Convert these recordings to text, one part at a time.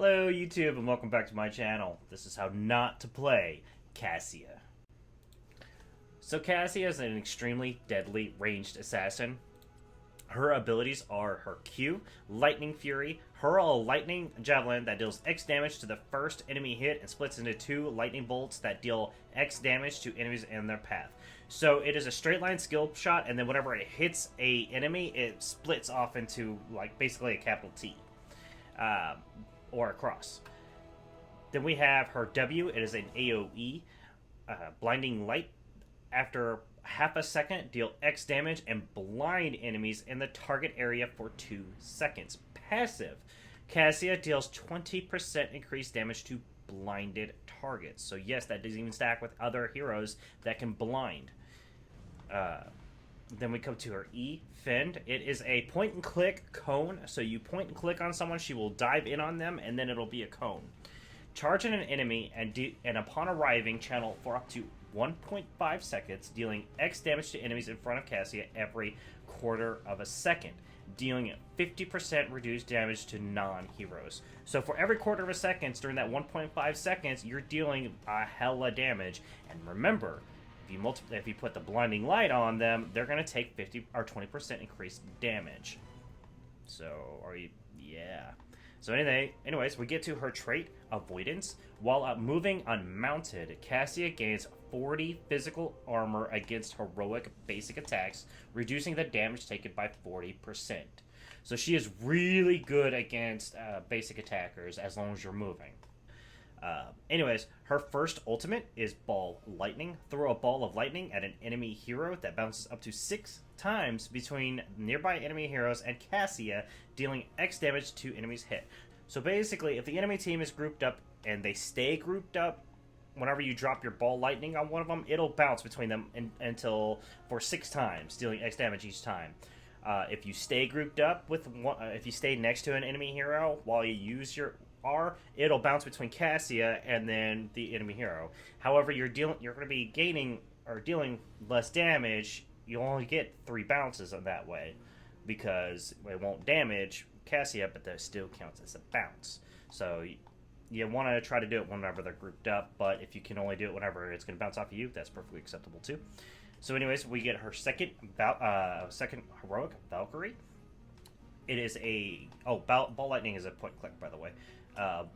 Hello YouTube and welcome back to my channel. This is how not to play Cassia. So Cassia is an extremely deadly ranged assassin. Her abilities are her Q, Lightning Fury, hurl a lightning javelin that deals X damage to the first enemy hit and splits into 2 lightning bolts that deal X damage to enemies in their path. So it is a straight line skill shot, and then whenever it hits a enemy, it splits off into like basically a capital T. Or a cross. Then we have her W. It is an AoE, blinding light. After half a second, deal X damage and blind enemies in the target area for 2 seconds. Passive. Cassia deals 20% increased damage to blinded targets. So yes, that does even stack with other heroes that can blind. Then we come to her E, Fend. It is a point-and-click cone. So you point and click on someone, she will dive in on them, and then it'll be a cone. Charge at an enemy, and upon arriving, channel for up to 1.5 seconds, dealing X damage to enemies in front of Cassia every quarter of a second, dealing 50% reduced damage to non-heroes. So for every quarter of a second, during that 1.5 seconds, you're dealing a hella damage. And remember, if you put the blinding light on them, they're going to take 50 or 20% increased damage. So, yeah. So anyways, we get to her trait, Avoidance. While moving unmounted, Cassia gains 40 physical armor against heroic basic attacks, reducing the damage taken by 40%. So she is really good against basic attackers as long as you're moving. Anyways, her first ultimate is Ball Lightning. Throw a ball of lightning at an enemy hero that bounces up to 6 times between nearby enemy heroes and Cassia, dealing X damage to enemies hit. So basically, if the enemy team is grouped up and they stay grouped up, whenever you drop your Ball Lightning on one of them, it'll bounce between them for 6 times, dealing X damage each time. If you stay grouped up with if you stay next to an enemy hero while you use your R, it'll bounce between Cassia and then the enemy hero. However, you're going to be gaining or dealing less damage. You only get 3 bounces on that way because it won't damage Cassia, but that still counts as a bounce. So you want to try to do it whenever they're grouped up, but if you can only do it whenever it's going to bounce off of you, that's perfectly acceptable too. So anyways, we get her second heroic, Valkyrie. It is a Ball Lightning is a point click, by the way.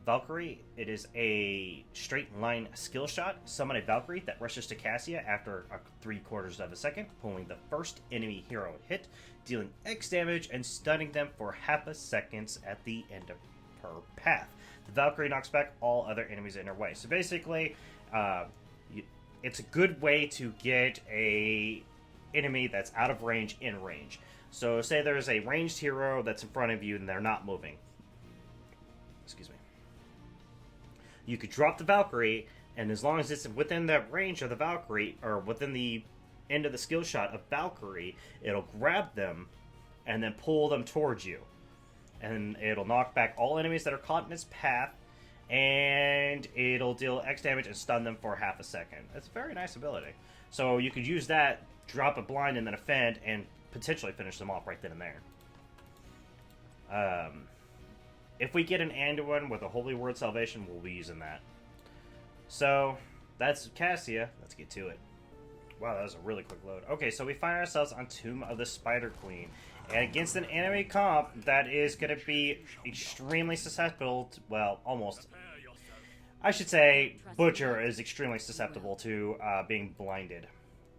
Valkyrie, it is a straight line skill shot. Summon a Valkyrie that rushes to Cassia after 3/4 of a second, pulling the first enemy hero hit, dealing X damage and stunning them for half a second at the end of her path. The Valkyrie knocks back all other enemies in her way. So basically, it's a good way to get a enemy that's out of range in range. So say there's a ranged hero that's in front of you and they're not moving. Excuse me. You could drop the Valkyrie, and as long as it's within the range of the Valkyrie, or within the end of the skill shot of Valkyrie, it'll grab them and then pull them towards you. And it'll knock back all enemies that are caught in its path, and it'll deal X damage and stun them for half a second. It's a very nice ability. So you could use that, drop a blind, and then a fend, and potentially finish them off right then and there. If we get an Anduin with a Holy Word Salvation, we'll be using that. So, that's Cassia. Let's get to it. Wow, that was a really quick load. Okay, so we find ourselves on Tomb of the Spider Queen. And against an enemy comp that is going to be extremely susceptible to, well, almost. I should say, Butcher is extremely susceptible to being blinded.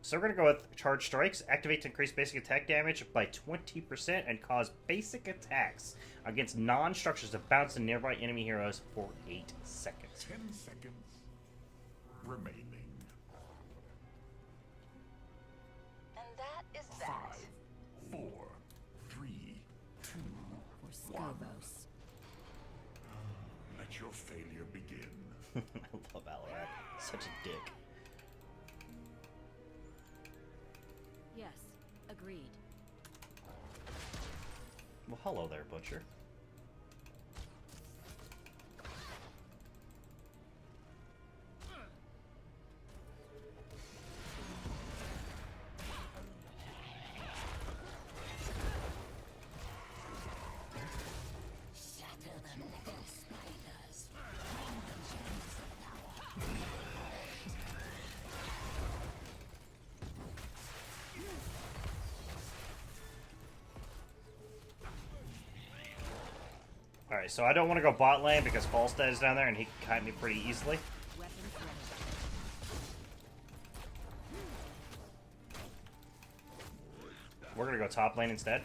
So we're going to go with Charge Strikes. Activate to increase basic attack damage by 20% and cause basic attacks against non-structures to bounce to nearby enemy heroes for 8 seconds. 10 seconds remaining. And that is that. 5, 4, 3, 2, 1. Let your failure begin. I love Alaric. Such a dick. Yes, agreed. Well, hello there, Butcher. Alright, so I don't want to go bot lane because Falstad is down there and he can kite me pretty easily. Weapons ready. We're gonna go top lane instead.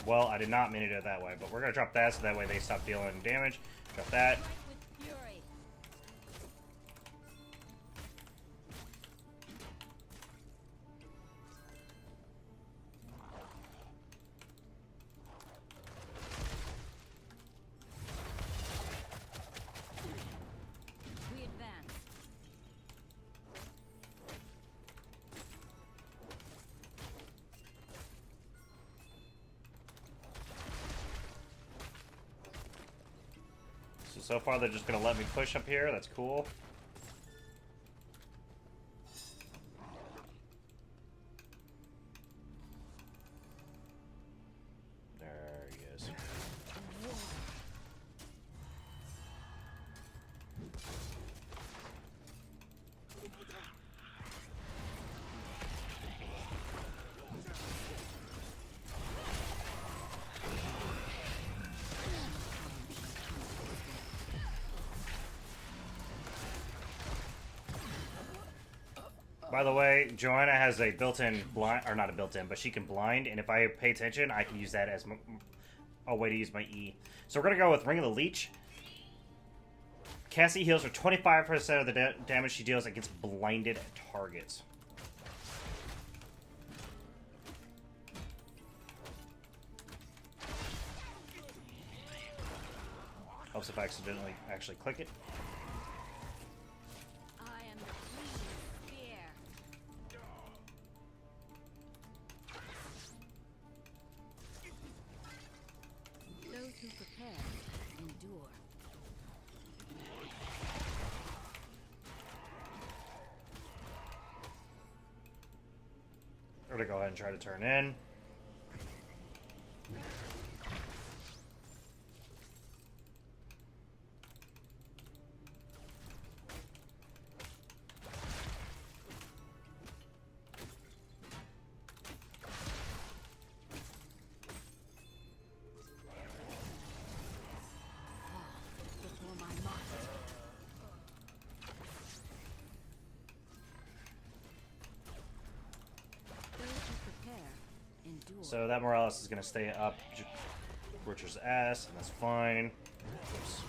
Well, I did not mean to do it that way, but we're gonna drop that so that way they stop dealing damage. Drop that. Fight with fury. We advance. So far they're just gonna let me push up here. That's cool. There he is. By the way, Joanna has a built-in blind, or not a built-in, but she can blind, and if I pay attention, I can use that as a way to use my E. So we're gonna go with Ring of the Leech. Cassie heals for 25% of the damage she deals against blinded targets. Helps if I accidentally actually click it. I am the queen of fear. Those who prepare endure. We're gonna go ahead and try to turn in. Before my master. Those who prepare endure. So that Morales is gonna stay up Butcher's ass, and that's fine. Oops.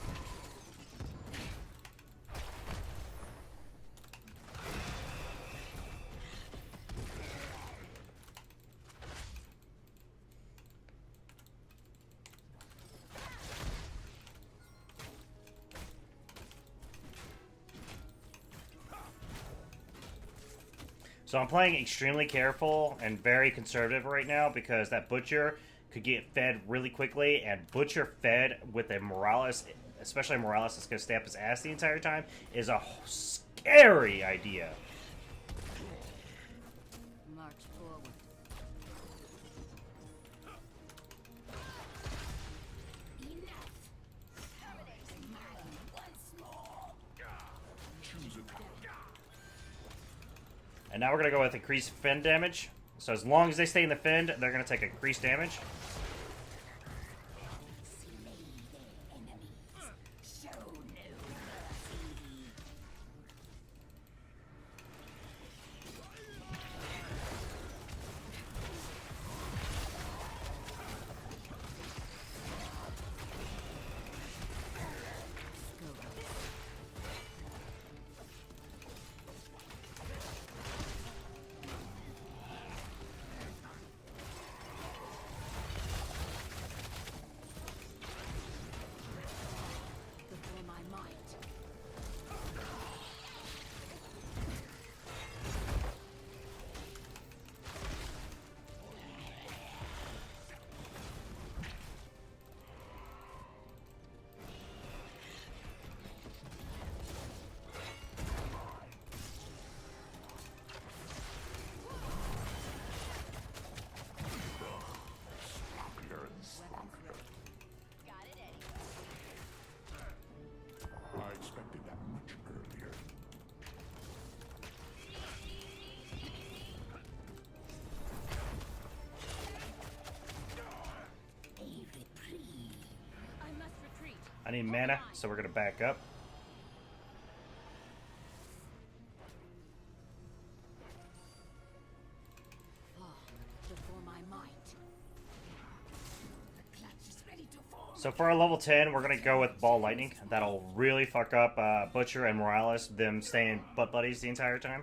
So I'm playing extremely careful and very conservative right now because that Butcher could get fed really quickly, and Butcher fed with a Morales, especially a Morales that's going to stay up his ass the entire time, is a scary idea. March forward. Choose a target. And now we're going to go with increased fend damage. So as long as they stay in the fend, they're going to take increased damage. I need mana, so we're gonna back up. Before my might. So for our level 10, we're gonna go with Ball Lightning. That'll really fuck up Butcher and Morales, them staying butt buddies the entire time.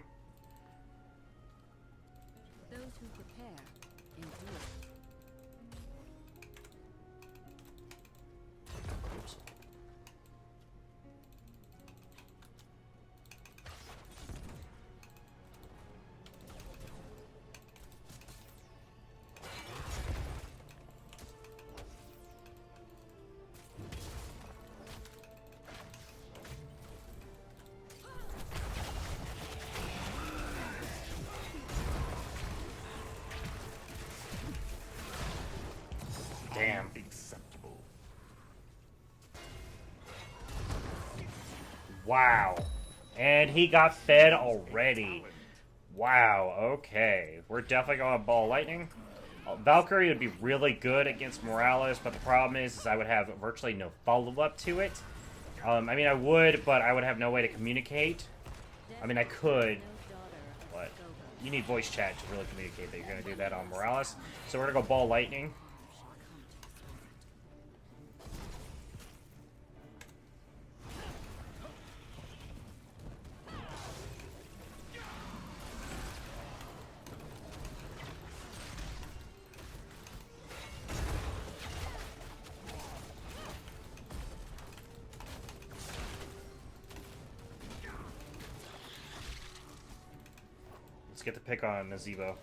Those who prepare endure. Oops. Damn. Acceptable. Wow. And he got fed already. Wow, okay. We're definitely going Ball Lightning. Valkyrie would be really good against Morales, but the problem is I would have virtually no follow-up to it. I mean, I would, but I would have no way to communicate. I mean, I could, but you need voice chat to really communicate that you're going to do that on Morales. So we're going to go Ball Lightning. Let's get the pick on Nazebo.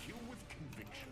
Kill with conviction.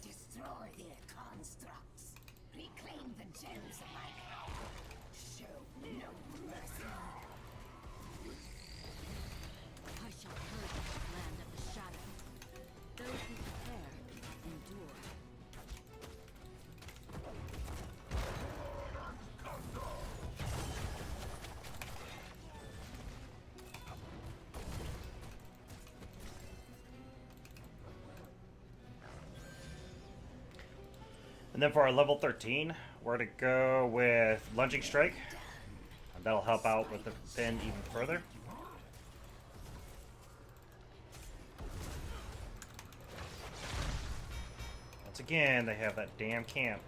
Destroy their constructs. Reclaim the gems of my power. Show no mercy. I shall purge this land of the shadow. Those who prepare endure. And then for our level 13, we're going to go with Lunging Strike. And that'll help out with the Finn even further. Once again, they have that damn camp.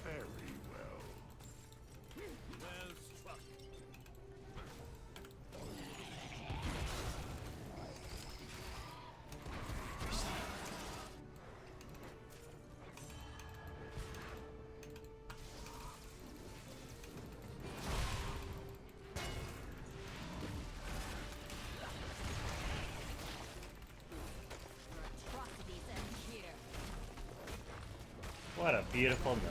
Very well. Atrocities end here. What a beautiful Nova.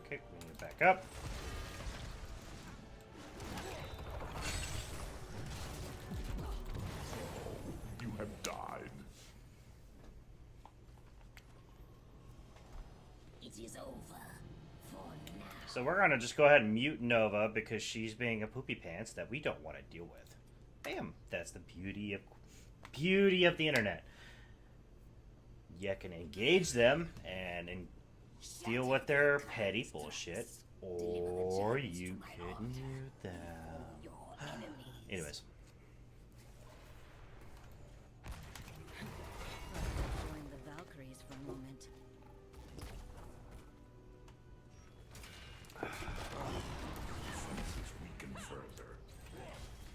Okay, we need to back up. You have died. It is over for now. So we're going to just go ahead and mute Nova because she's being a poopy pants that we don't want to deal with. Bam! That's the beauty of the internet. You can engage them and deal with their petty bullshit, or you can mute them. Your enemies. Anyways. Join the Valkyries for a moment. Defenses weaken further.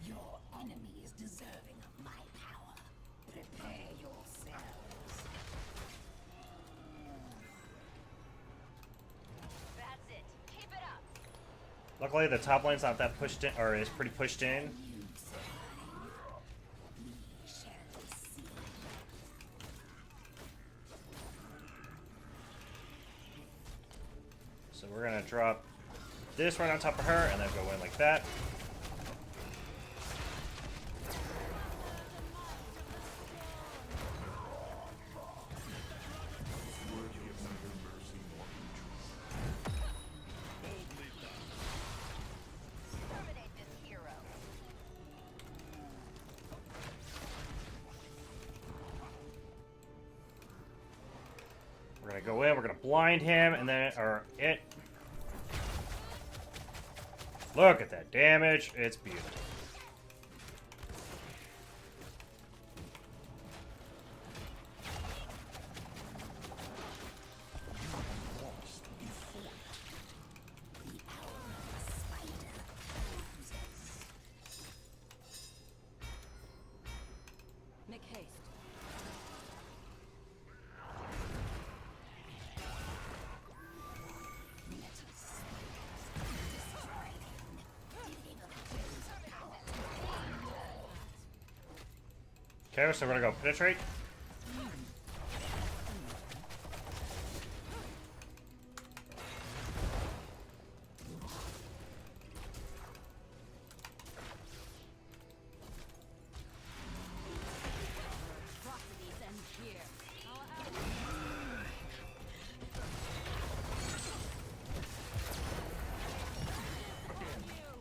Your enemy is deserving of my power. Prepare yourselves. That's it. Keep it up. Luckily, the top lane's not that pushed in, or is pretty pushed in. You survive. We shall see. So we're gonna drop this right on top of her, and then go in like that. Worthy of neither mercy nor hatred. Terminate this hero. We're gonna go in, we're gonna blind him, and then, or it. Look at that damage, it's beautiful. Lost before. The hour of the spider closes. Make haste. Let us destroy them. Deliver the gems of power to the Okay, so we're gonna go penetrate. Atrocities end here.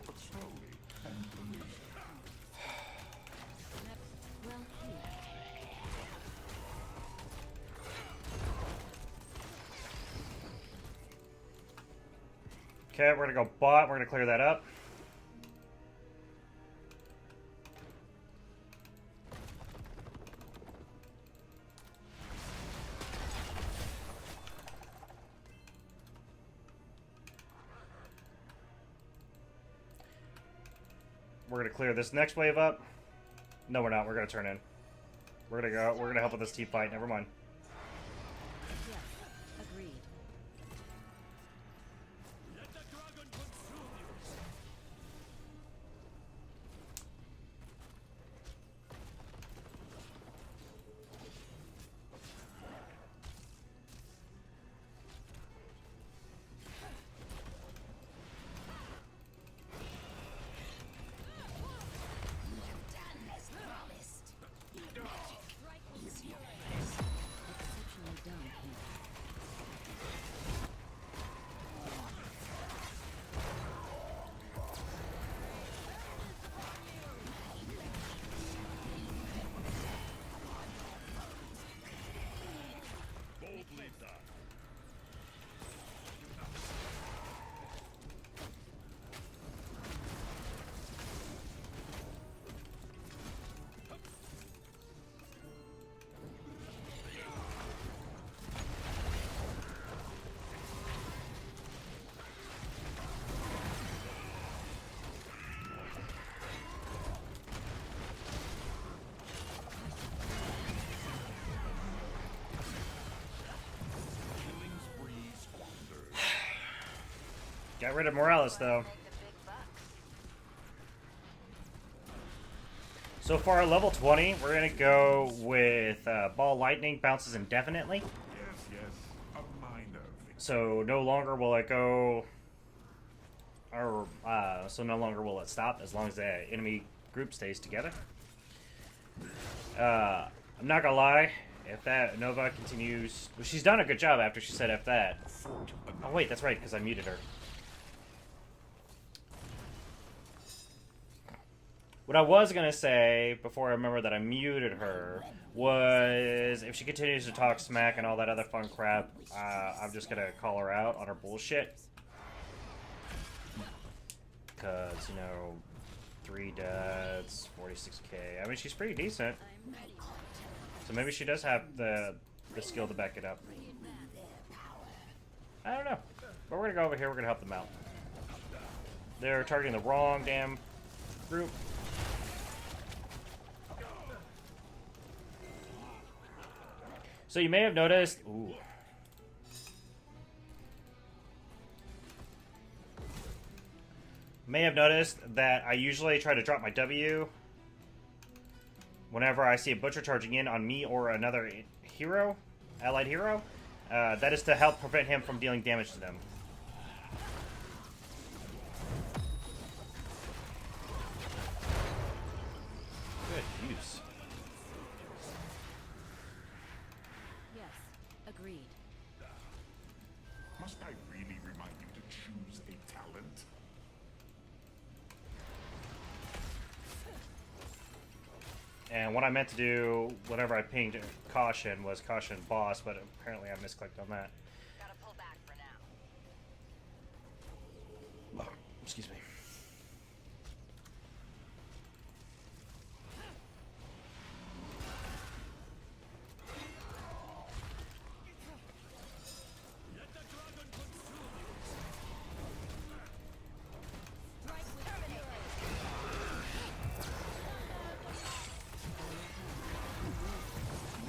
But slowly and elusive. Well, here. Okay, we're gonna go bot, we're gonna clear that up. We're gonna clear this next wave up. No, we're not. We're gonna turn in. We're gonna go. We're gonna help with this team fight. Never mind. Yes, agreed. done as promised. Magic is yours. Exceptionally done here. Killing spree squandered. Got rid of Morales though. Make the big bucks. So far, level 20, we're gonna go with ball lightning bounces indefinitely. Yes, yes. A minor victory. So no longer will it go, or so no longer will it stop as long as the enemy group stays together. I'm not gonna lie, if that Nova continues, well, she's done a good job after she said F that. Fort Oh wait, that's right, because I muted her. What I was gonna say before I remember that I muted her was if she continues to talk smack and all that other fun crap, I'm just gonna call her out on her bullshit. Cause you know, 3 deaths, 46k. I mean, she's pretty decent. So maybe she does have the skill to back it up. I don't know. But we're gonna go over here. We're gonna help them out. They're targeting the wrong damn group. So you may have noticed. Ooh. May have noticed that I usually try to drop my W whenever I see a butcher charging in on me or another hero, allied hero. That is to help prevent him from dealing damage to them. Good use. Yes, agreed. Must I really remind you to choose a talent? And what I meant to do whenever I pinged caution was caution boss, but apparently I misclicked on that. Gotta pull back for now. Oh, excuse me.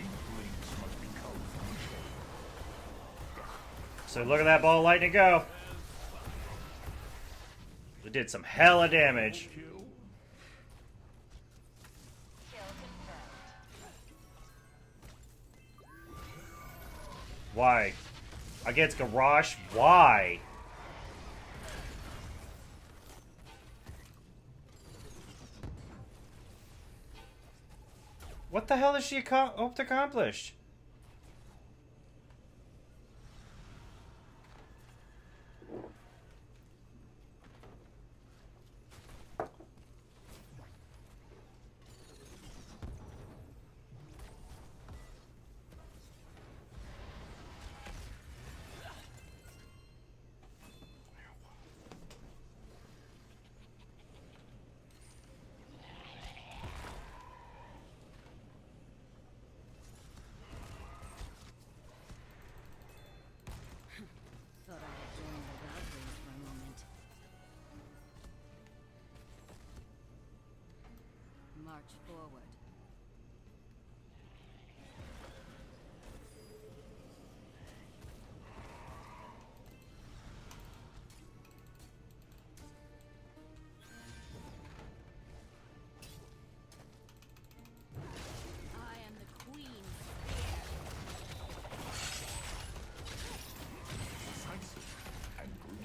Weaklings must become unchained. So look at that ball of lightning go. It did some hella damage. Kill. Kill confirmed. Why? Against Garrosh? Why? What the hell does she hope to accomplish? Thought I had joined the Valkyries for a moment. March forward. I am the queen. Decisive and brutal.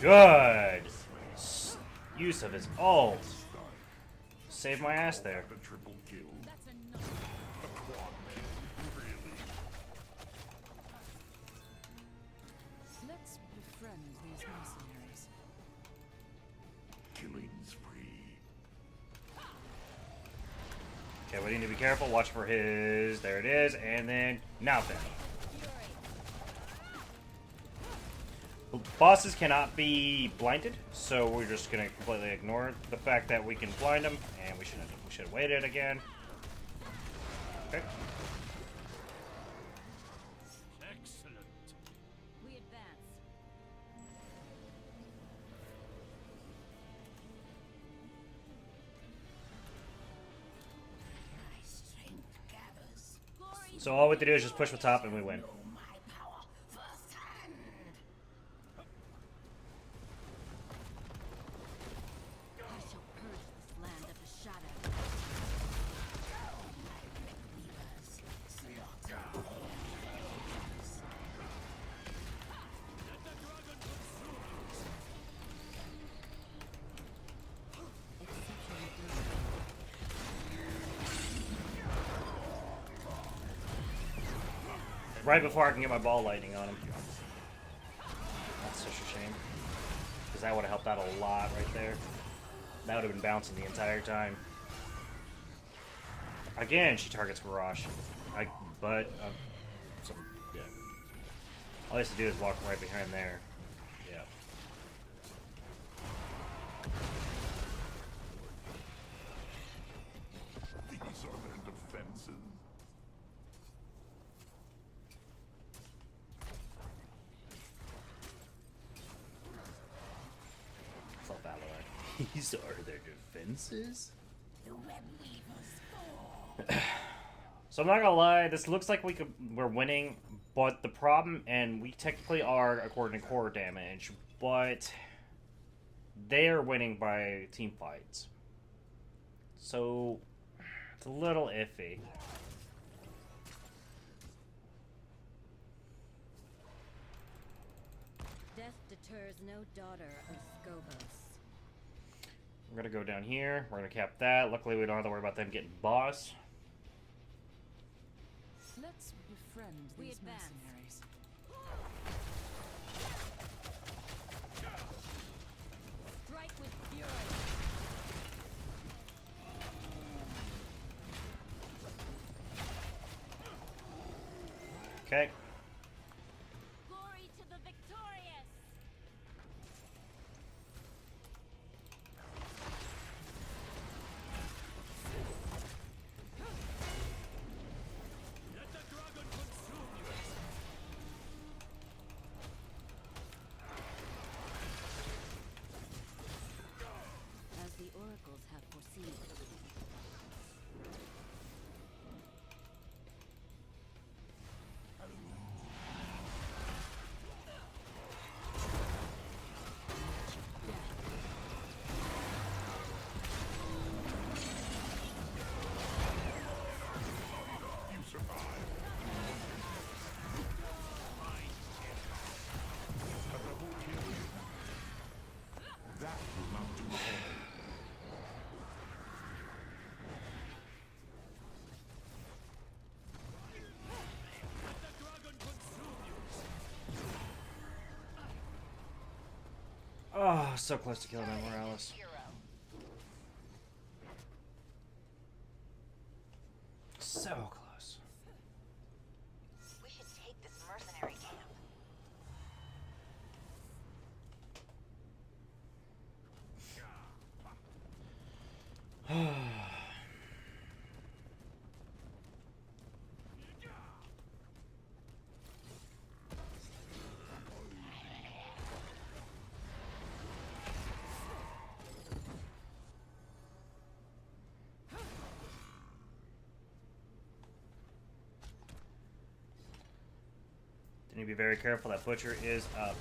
Good use of his ult. Saved my ass there. The triple kill. That's enough. The quad kill. Really? Let's befriend these mercenaries. Killing spree. Okay, we need to be careful. Watch for his. There it is. And then now then. Bosses cannot be blinded, so we're just gonna completely ignore the fact that we can blind them, and we should have waited again. Okay. Excellent. We advance. My strength gathers. So all we have to do is just push the top, and we win. Know my power firsthand. I shall purge this land of the shadow. My red weavers slaughter. Exceptionally good. Right before I can get my ball lightning on him. That's such a shame. Because that would have helped out a lot right there. That would have been bouncing the entire time. Again, she targets Garrosh. Yeah. All he has to do is walk right behind there. Yeah. These are their defenses. Self Valor. These are their defenses? The web weavers fall. So I'm not gonna lie, this looks like we're winning, but the problem, and we technically are according to core damage, but they are winning by team fights. So it's a little iffy. Death deters no daughter of Skobos. We're gonna go down here, we're gonna cap that. Luckily we don't have to worry about them getting boss. Let's befriend We these advance. mercenaries. Strike with fury. Okay. Glory to the victorious! Let the dragon consume you. As the oracles have foreseen. You survive. A double kill. That will not do all. Let the dragon consume you. Oh, so close to killing that Morales. Hero. So close. We should take this mercenary camp. Need to be very careful. That butcher is up.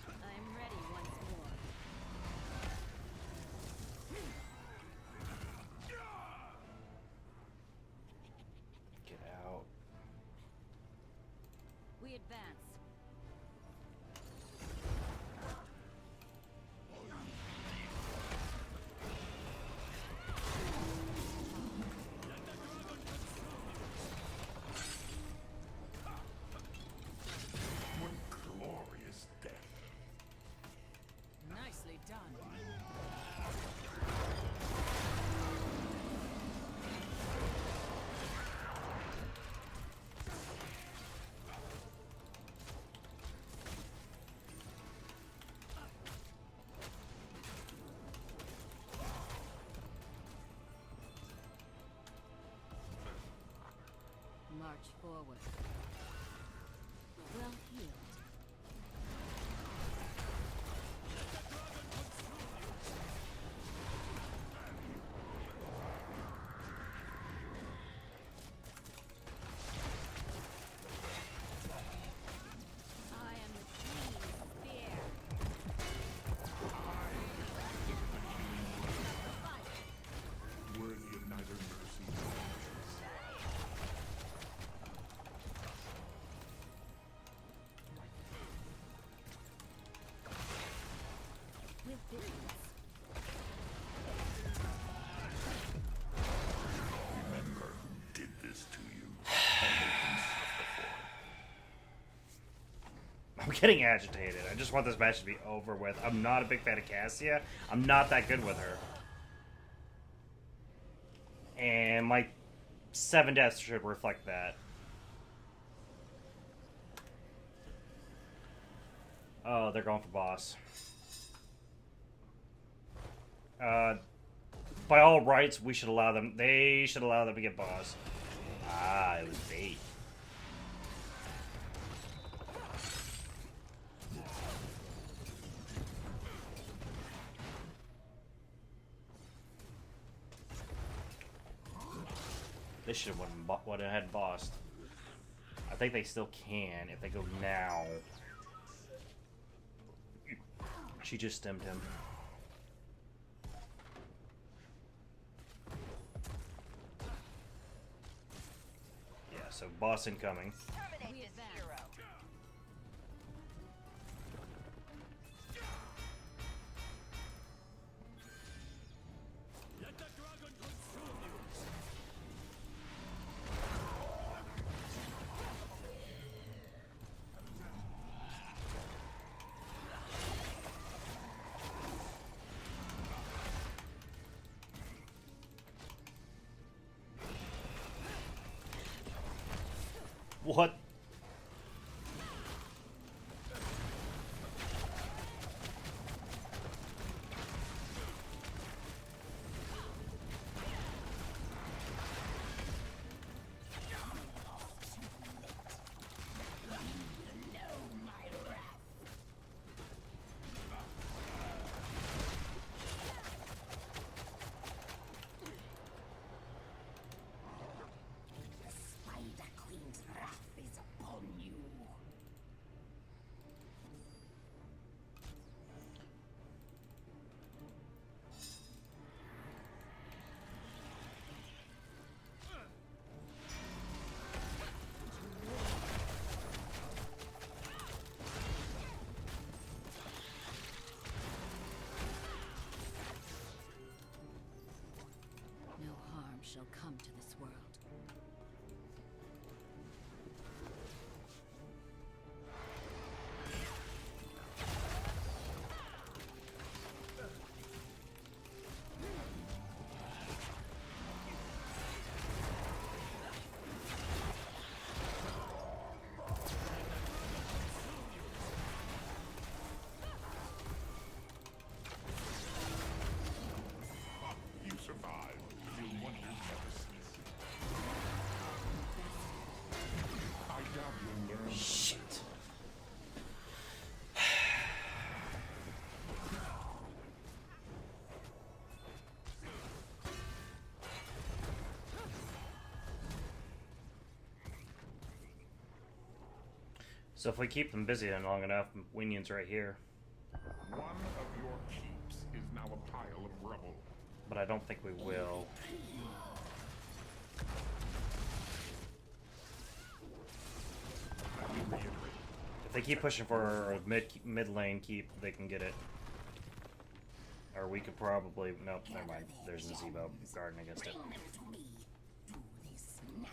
I'm ready once more. Get out. We advance. What glorious death. Nicely done. March forward. Well healed. I am the queen's spear. Worthy of neither mercy nor vengeance. getting agitated. I just want this match to be over with. I'm not a big fan of Cassia. I'm not that good with her. And my 7 deaths should reflect that. Oh, they're going for boss. By all rights, we should allow them. They should allow them to get boss. Ah, it was bait. They should have went ahead and bossed. I think they still can if they go now. She just stemmed him. Yeah, so boss incoming. Terminate this hero. Let the dragon consume you. What? Spider Queen's wrath is upon you. No harm shall come to this world. You survived. Your wonders never cease. I doubt you'll learn. Shit. So if we keep them busy long enough, Winion's right here. One of your keeps is now a pile of rubble. But I don't think we will. Let me reiterate. If they keep pushing for a mid lane keep, they can get it. Or we could probably... Nope, never mind. There's an Zebo guarding against it. Bring them to me. Do this now.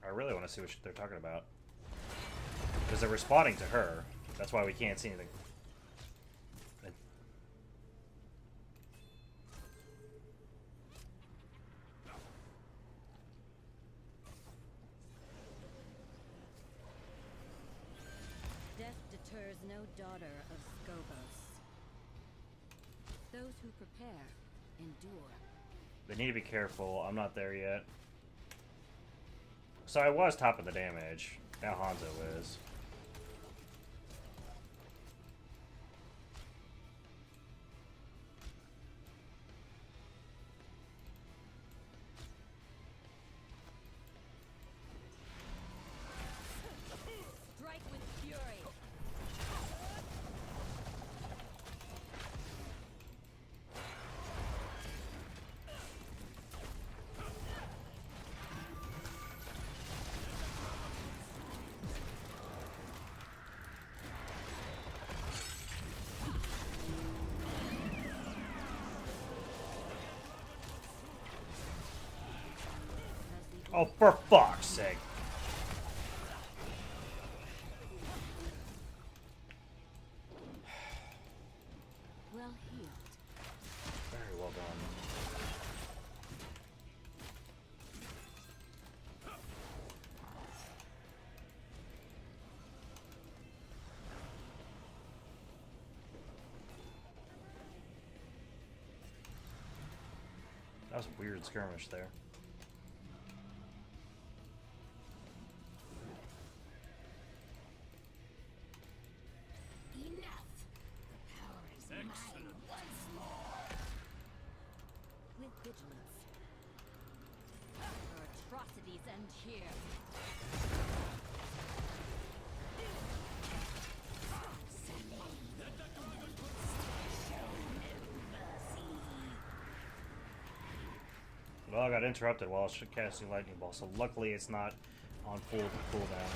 I really want to see what they're talking about. Because they're responding to her. That's why we can't see anything. Death deters no daughter of Skobos. Those who prepare endure. They need to be careful. I'm not there yet. So I was top of the damage. Now Hanzo is. Strike with fury. Oh, for fuck's sake. was a weird skirmish there. Enough. The power is mine once more. With vigilance. Your atrocities end here. Well, I got interrupted while I was casting lightning ball, so luckily it's not on full cooldown.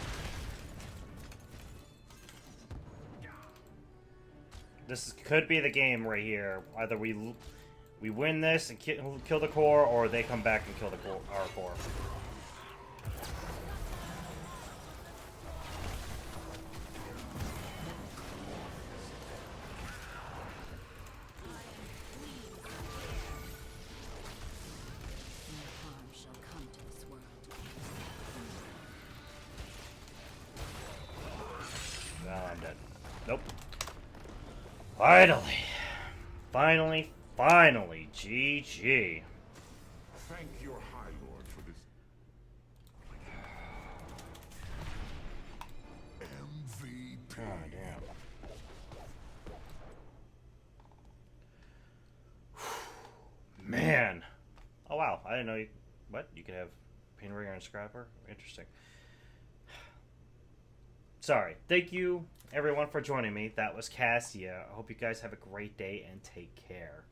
Could be the game right here. Either we win this and kill the core, or they come back and kill the core, our core. No harm shall come to this world. Now I'm dead. Nope. Finally. Finally. GG. Thank your High Lord for this. MVP. God damn. Man. Oh wow, I didn't know you... What? You could have Pain Ringer and Scrapper? Interesting. Sorry. Thank you, everyone, for joining me. That was Cassia. I hope you guys have a great day and take care.